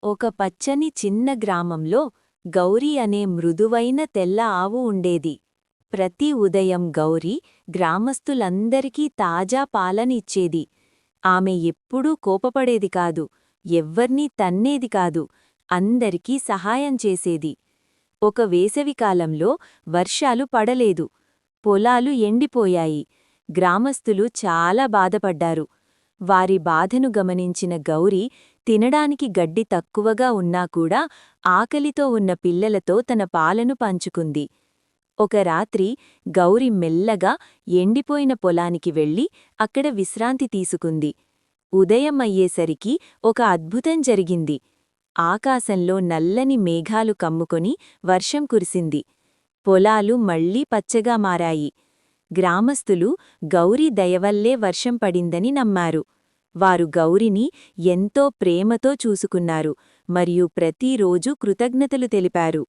ఒక పచ్చని చిన్న గ్రామంలో గౌరీ అనే మృదువైన తెల్ల ఆవు ఉండేది. ప్రతి ఉదయం గౌరీ గ్రామస్తులందరికీ తాజా పాలనిచ్చేది. ఆమె ఎప్పుడూ కోపపడేది కాదు, ఎవ్వర్నీ తన్నేది కాదు, అందరికీ సహాయం చేసేది. ఒక వేసవికాలంలో వర్షాలు పడలేదు. పొలాలు ఎండిపోయాయి. గ్రామస్తులు చాలా బాధపడ్డారు. వారి బాధను గమనించిన గౌరీ తినడానికి గడ్డి తక్కువగా ఉన్నా కూడా ఆకలితో ఉన్న పిల్లలతో తన పాలను పంచుకుంది. ఒక రాత్రి గౌరి మెల్లగా ఎండిపోయిన పొలానికి వెళ్లి అక్కడ విశ్రాంతి తీసుకుంది. ఉదయం అయ్యేసరికి ఒక అద్భుతం జరిగింది. ఆకాశంలో నల్లని మేఘాలు కమ్ముకొని వర్షం కురిసింది. పొలాలు మళ్లీ పచ్చగా మారాయి. గ్రామస్తులు గౌరీ దయవల్లే వర్షం పడిందని నమ్మారు. వారు గౌరిని ఎంతో ప్రేమతో చూసుకున్నారు మరియు ప్రతిరోజూ కృతజ్ఞతలు తెలిపారు.